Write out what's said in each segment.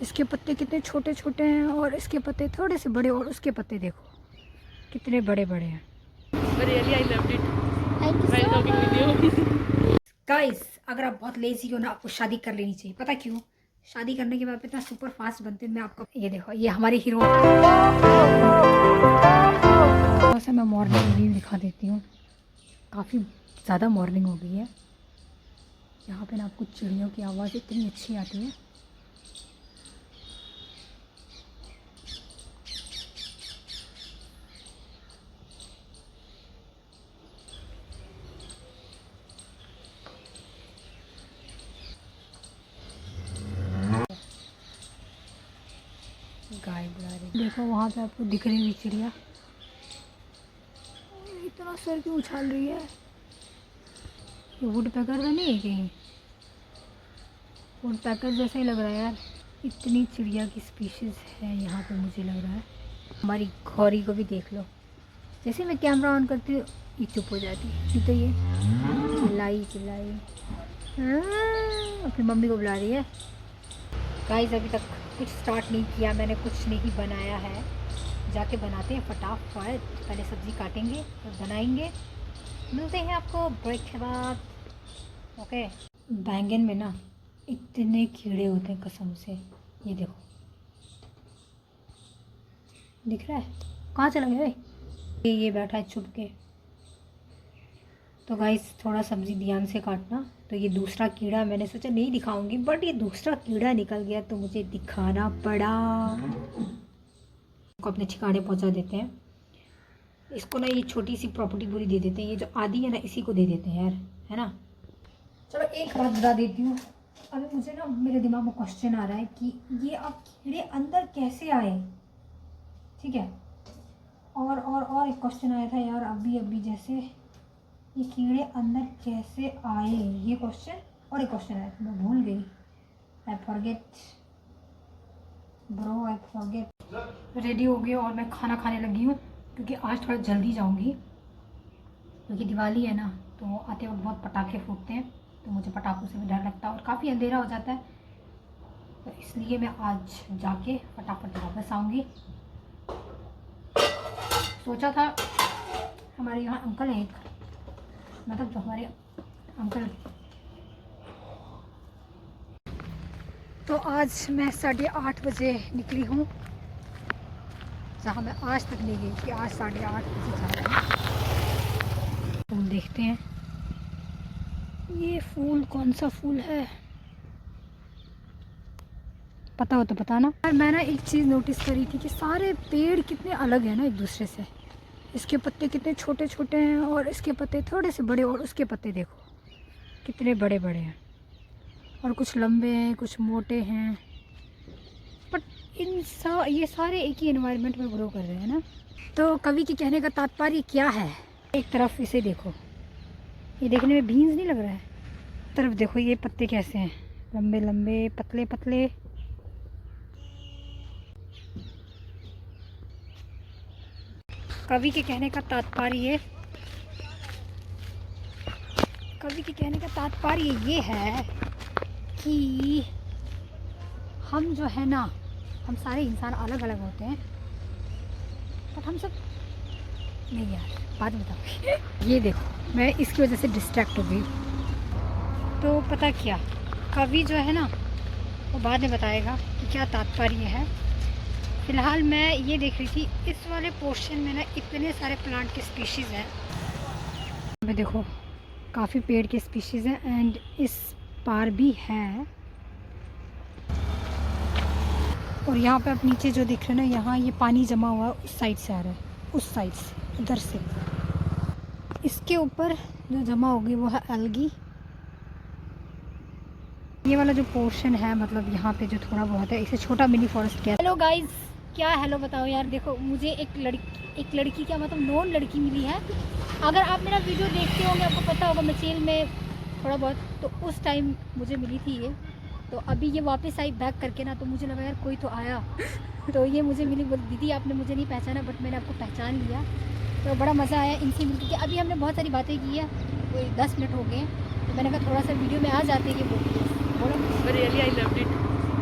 इसके पत्ते कितने छोटे छोटे हैं और इसके पत्ते थोड़े से बड़े, और उसके पत्ते देखो कितने बड़े बड़े हैं। गाइस, अगर आप बहुत लेजी हो ना, आपको शादी कर लेनी चाहिए। पता क्यों? शादी करने के बाद इतना सुपर फास्ट बनते हैं। मैं आपको ये देखो, ये हमारी हीरो। थोड़ा सा मैं मॉर्निंग व्यू दिखा देती हूँ। काफ़ी ज़्यादा मॉर्निंग हो गई है। यहाँ पे ना आपको चिड़ियों की आवाज़ इतनी अच्छी आती है। गाय बुला रही, देखो वहाँ पे आपको दिख रही हुई चिड़िया। इतना सर क्यों उछाल रही है? ये वुड पैकर तो नहीं है कहीं? वुड पैकर जैसा ही लग रहा है यार। इतनी चिड़िया की स्पीशीज़ है यहाँ पे, मुझे लग रहा है। हमारी घोरी को भी देख लो, जैसे मैं कैमरा ऑन करती हूँ ये चुप हो जाती है। नहीं तो ये चिल्लाई चिल्लाई अपनी मम्मी को बुला रही है। गाइस, अभी तक कुछ स्टार्ट नहीं किया मैंने, कुछ नहीं बनाया है। जाके बनाते हैं फटाफट। पहले सब्ज़ी काटेंगे और बनाएंगे। मिलते हैं आपको ब्रेक के बाद। ओके। बैंगन में ना इतने कीड़े होते हैं कसम से। ये देखो, दिख रहा है? कहाँ चला गया भाई? ये बैठा है छुप के। तो गाइस, थोड़ा सब्ज़ी ध्यान से काटना। तो ये दूसरा कीड़ा मैंने सोचा नहीं दिखाऊंगी, बट ये दूसरा कीड़ा निकल गया तो मुझे दिखाना पड़ा। को अपने ठिकाने पहुंचा देते हैं। इसको ना ये छोटी सी प्रॉपर्टी पूरी दे देते हैं। ये जो आधी है ना, इसी को दे देते हैं यार, है ना। चलो एक बात बता देती हूँ। अभी मुझे ना मेरे दिमाग में क्वेश्चन आ रहा है कि ये अब कीड़े अंदर कैसे आए? ठीक है। और एक क्वेश्चन आया था यार अभी जैसे, ये कीड़े अंदर कैसे आए, ये क्वेश्चन। और एक क्वेश्चन आया था, मैं भूल गई। I forget bro, I forget. Ready हो गई और मैं खाना खाने लगी हूँ, क्योंकि आज थोड़ा जल्दी जाऊँगी। क्योंकि दिवाली है ना, तो आते वक्त बहुत पटाखे फूटते हैं, तो मुझे पटाखों से भी डर लगता है और काफ़ी अंधेरा हो जाता है। तो इसलिए मैं आज जाके फटाफट वापस आऊँगी। सोचा था, हमारे यहाँ अंकल हैं एक, मतलब जो हमारे अंकल, तो आज मैं 8:30 बजे निकली हूँ, जहाँ मैं आज तक नहीं गई कि आज 8:30 बजे जा रही हूँ। फूल देखते हैं। ये फूल कौन सा फूल है? पता हो तो बताना। यार मैं ना एक चीज़ नोटिस करी थी कि सारे पेड़ कितने अलग हैं ना एक दूसरे से। इसके पत्ते कितने छोटे छोटे हैं और इसके पत्ते थोड़े से बड़े, और उसके पत्ते देखो कितने बड़े बड़े हैं, और कुछ लंबे हैं, कुछ मोटे हैं। बट ये सारे एक ही एनवायरनमेंट में ग्रो कर रहे हैं ना। तो कवि के कहने का तात्पर्य क्या है? एक तरफ इसे देखो, ये देखने में बीन्स नहीं लग रहा है? तरफ देखो ये पत्ते कैसे हैं, लंबे लंबे पतले पतले। कवि के कहने का तात्पर्य ये है कि हम जो है ना, हम सारे इंसान अलग अलग होते हैं, बट हम सब नहीं यार, बाद में बताऊँगी। ये देखो, मैं इसकी वजह से डिस्ट्रैक्ट हो गई। तो पता क्या, कवि जो है ना वो बाद में बताएगा कि क्या तात्पर्य है। फ़िलहाल मैं ये देख रही थी, इस वाले पोर्शन में ना इतने सारे प्लांट के स्पीशीज़ हैं। मैं देखो काफ़ी पेड़ के स्पीशीज़ हैं, एंड इस पार भी है। और यहाँ पे आप नीचे जो दिख रहे हैं ना, यहाँ ये पानी जमा हुआ उस साइड से आ रहा है, उस साइड से, उधर से। इसके ऊपर जो जमा होगी वो है एल्गी। ये वाला जो पोर्शन है, मतलब यहाँ पे जो थोड़ा बहुत है, इसे छोटा मिनी फॉरेस्ट कहते हैं। हेलो गाइस, क्या हेलो बताओ यार। देखो मुझे एक लड़की क्या मतलब नॉन लड़की मिली है। अगर आप मेरा वीडियो देखते होंगे आपको पता होगा, मचेल में थोड़ा बहुत, तो उस टाइम मुझे मिली थी ये। तो अभी ये वापस आई बैक करके ना, तो मुझे लगा यार कोई तो आया तो ये मुझे मिली। बोली दीदी आपने मुझे नहीं पहचाना, बट मैंने आपको पहचान लिया। तो बड़ा मज़ा आया इनसे मिलकर। अभी हमने बहुत सारी बातें की है, कोई 10 मिनट हो गए, तो मैंने कहा थोड़ा सा वीडियो में आ जाते ये बोलो। Really I loved it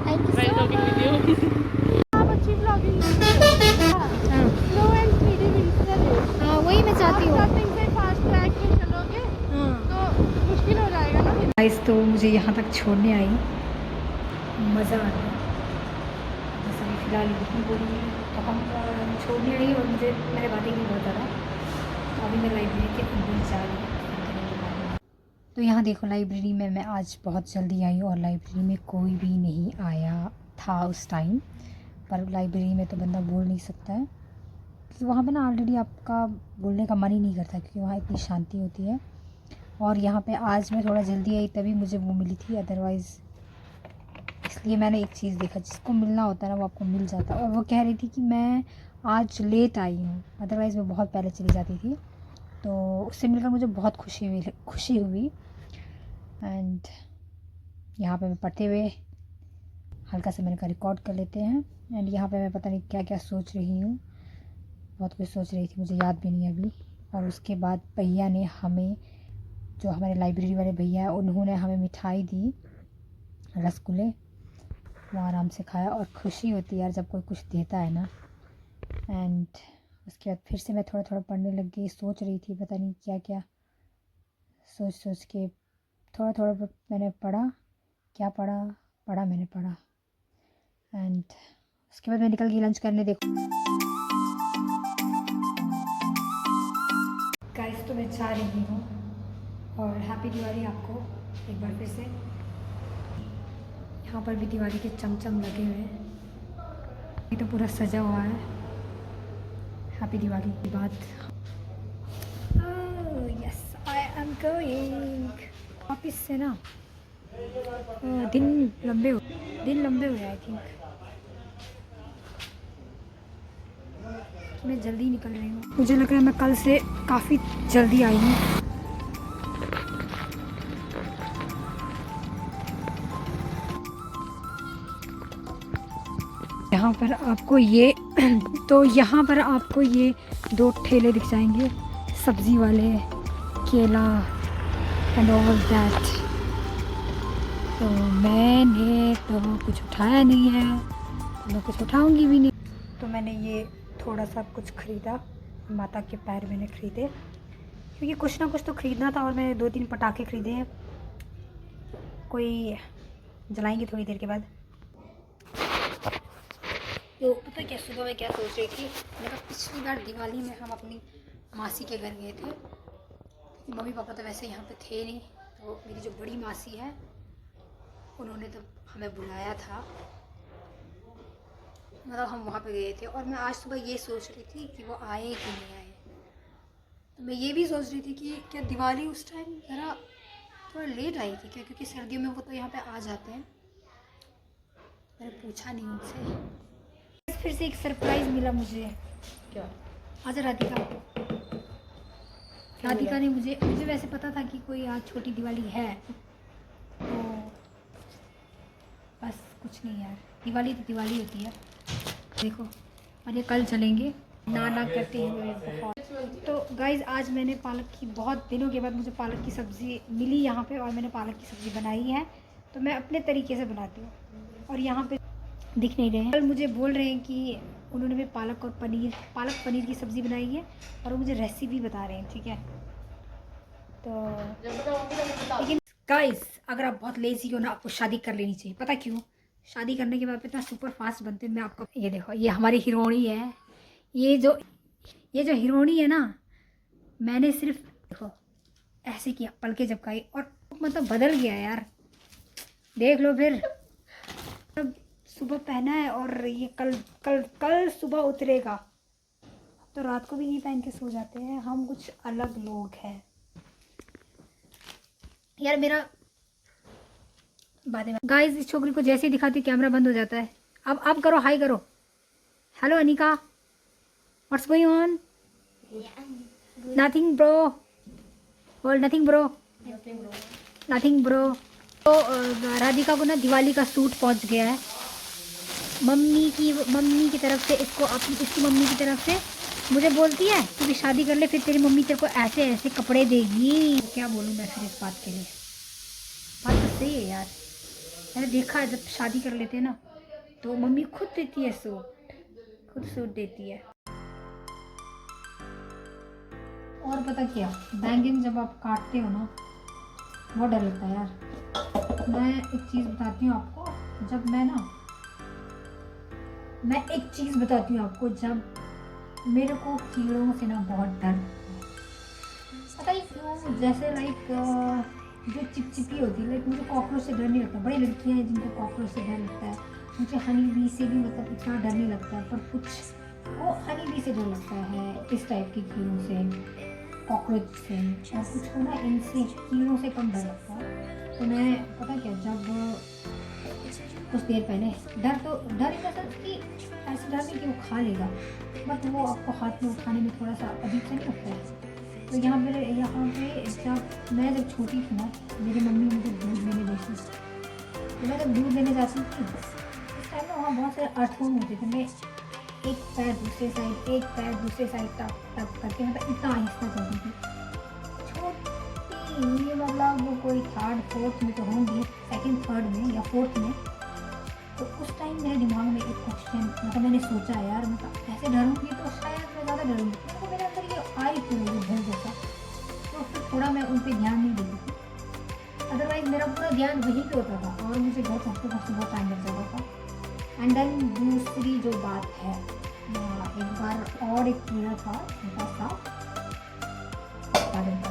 thank you while so talking with much. You. आप अच्छी ब्लॉगिंग हाँ स्लो एंड स्पीडी वीडियोस। हाँ वही मैं चाहती हूँ। स्टार्टिंग से फास्ट ट्रैक में चलोगे हाँ तो मुश्किल हो जाएगा ना। गाइस तो मुझे यहाँ तक छोड़ने आई, मज़ा आ गया। जैसे अभी फ़िलहाल लिखनी बोली तो हम छोड़ने आई और मुझे मैंने बातें की बहुत ज़्यादा। तो अभी मैं लाइब्रेरी के अंदर जा रही हूँ। तो यहाँ देखो लाइब्रेरी में मैं आज बहुत जल्दी आई और लाइब्रेरी में कोई भी नहीं आया था उस टाइम पर। लाइब्रेरी में तो बंदा बोल नहीं सकता है क्योंकि वहाँ पे ना ऑलरेडी आपका बोलने का मन ही नहीं करता क्योंकि वहाँ इतनी शांति होती है। और यहाँ पे आज मैं थोड़ा जल्दी आई तभी मुझे वो मिली थी, अदरवाइज़ इसलिए मैंने एक चीज़ देखा जिसको मिलना होता है ना वो आपको मिल जाता है। और वो कह रही थी कि मैं आज लेट आई हूँ, अदरवाइज़ मैं बहुत पहले चली जाती थी। तो उससे मिलकर मुझे बहुत खुशी हुई। एंड यहाँ पे मैं पढ़ते हुए हल्का सा मैंने कहा रिकॉर्ड कर लेते हैं। एंड यहाँ पे मैं पता नहीं क्या क्या सोच रही हूँ, बहुत कुछ सोच रही थी, मुझे याद भी नहीं अभी। और उसके बाद भैया ने हमें, जो हमारे लाइब्रेरी वाले भैया हैं, उन्होंने हमें मिठाई दी, रसगुल्ले, वो आराम से खाया। और खुशी होती है यार जब कोई कुछ देता है ना। एंड उसके बाद फिर से मैं थोड़ा थोड़ा पढ़ने लग गई, सोच रही थी पता नहीं क्या क्या, सोच के थोड़ा थोड़ा मैंने पढ़ा। क्या पढ़ा मैंने पढ़ा। एंड उसके बाद मैं निकल गई लंच करने। देखो गाइस तो मैं जा रही हूँ और हैप्पी दिवाली आपको एक बार फिर से। यहाँ पर भी दिवाली के चमचम लगे हुए हैं, ये तो पूरा सजा हुआ है। हैप्पी दिवाली की बात। Yes I am going office से ना। दिन लंबे हुए आई थिंक। मैं जल्दी निकल रही हूँ, मुझे लग रहा है मैं कल से काफ़ी जल्दी आई हूँ। यहाँ पर आपको ये तो यहाँ पर आपको ये 2 ठेले दिख जाएंगे, सब्ज़ी वाले, केला एंड ऑल दैट। तो मैंने तो कुछ उठाया नहीं है, तो मैं कुछ उठाऊंगी भी नहीं। तो मैंने ये थोड़ा सा कुछ ख़रीदा, माता के पैर मैंने ख़रीदे क्योंकि कुछ ना कुछ तो ख़रीदना था। और मैंने 2-3 पटाखे ख़रीदे हैं, कोई जलाएंगे थोड़ी देर के बाद। तो पता क्या सुबह मैं क्या सोच रही थी, मैंने कहा पिछली बार दिवाली में हम अपनी मासी के घर गए थे, मम्मी पापा तो वैसे यहाँ पे थे नहीं। तो मेरी जो बड़ी मासी है उन्होंने तो हमें बुलाया था, मतलब हम वहाँ पे गए थे। और मैं आज सुबह ये सोच रही थी कि वो आए कि नहीं आए। तो मैं ये भी सोच रही थी कि क्या दिवाली उस टाइम ज़रा थोड़ा लेट आई थी क्या, क्योंकि सर्दियों में वो तो यहाँ पे आ जाते हैं। मैंने पूछा नहीं उनसे। फिर से एक सरप्राइज़ मिला मुझे। क्या? आज राधिका ने मुझे वैसे पता था कि कोई आज छोटी दिवाली है, तो बस कुछ नहीं यार, दिवाली तो दिवाली होती है। देखो और ये कल चलेंगे ना करते हुए बहुत। तो गाइज़ आज मैंने पालक की, बहुत दिनों के बाद मुझे पालक की सब्ज़ी मिली यहाँ पे, और मैंने पालक की सब्ज़ी बनाई है। तो मैं अपने तरीके से बनाती हूँ और यहाँ पे दिख नहीं रहे हैं। कल मुझे बोल रहे हैं कि उन्होंने भी पालक पनीर की सब्ज़ी बनाई है और वो मुझे रेसिपी बता रहे हैं, ठीक है। तो लेकिन गाइस अगर आप बहुत लेज़ी हो ना, आपको शादी कर लेनी चाहिए। पता क्यों? शादी करने के बाद इतना सुपर फास्ट बनते हैं। मैं आपको ये देखो, ये हमारी हीरोइनी है। ये जो हीरोइनी है ना, मैंने सिर्फ देखो ऐसे किया, पलके झपकाई और मतलब बदल गया यार। देख लो फिर, अब सुबह पहना है और ये कल सुबह उतरेगा। तो रात को भी नहीं पहन के सो जाते हैं हम, कुछ अलग लोग हैं यार। मेरा बातें गाइस, इस छोकरी को जैसे ही दिखाती कैमरा बंद हो जाता है। अब करो, हाई करो। Hello Anika, what's going on? Nothing bro, बोल नथिंग ब्रो। तो राधिका को ना दिवाली का सूट पहुंच गया है मम्मी की तरफ से। इसकी मम्मी की तरफ से मुझे बोलती है तू भी शादी कर ले, फिर तेरी मम्मी तेरे को ऐसे ऐसे कपड़े देगी। क्या बोलूँ मैं फिर इस बात के लिए। बात तो सही है यार। मैंने देखा है जब शादी कर लेते हैं ना तो मम्मी खुद देती है सूट, खुद सूट देती है। और पता क्या, बैंगन जब आप काटते हो ना बहुत डर लगता है यार। मैं एक चीज़ बताती हूँ आपको, जब मैं एक चीज़ बताती हूँ आपको, जब मेरे को कीड़ों से ना बहुत डर लगता है। पता ही क्यों, जैसे लाइक जो चिपचिपी होती है, लाइक मुझे कॉकरोच से डर नहीं लगता। बड़ी लड़कियां हैं जिनको कॉकरोच से डर लगता है, मुझे हनी बी से भी मतलब इतना डर नहीं लगता है। पर कुछ को हनी बी से डर लगता है, इस टाइप के कीड़ों से, कॉकरोच से, और कुछ को ना इनसे कीड़ों से कम डर लगता है। तो मैं पता क्या, जब कुछ देर पहले डर इन द सेंस कि ऐसे डर नहीं कि वो खा लेगा, बट वो आपको हाथ में उठाने में थोड़ा सा अजीब सा नहीं लगता है। तो यहाँ पे जब छोटी थी ना, मेरी मम्मी मुझे दूध लेने भेजती थी। तो मैं जब दूध लेने जाती थी उस टाइम ना वहाँ बहुत सारे अर्थपूर्ण होते थे। मैं एक पैर दूसरे साइड तक करके मतलब इतना आहिस्ता चलती थी। छोटी मतलब वो कोई थर्ड फोर्थ में तो होंगी, सेकंड थर्ड में या फोर्थ में। तो उस टाइम मेरे दिमाग में एक क्वेश्चन, मतलब मैंने सोचा यार, मतलब ऐसे डरूंगी तो शायद मैं ज़्यादा डरूंगी, तो मेरे अंदर ये आई क्यों वो डर जैसा। तो फिर थोड़ा मैं उन पर ध्यान नहीं देती थी, अदरवाइज मेरा पूरा ध्यान वहीं पे होता था और मुझे घर पहुँचते बहुत टाइम लग जाता था। एंड देन दूसरी जो बात है, एक बार और एक कीड़ा था छोटा सा गार्डन का,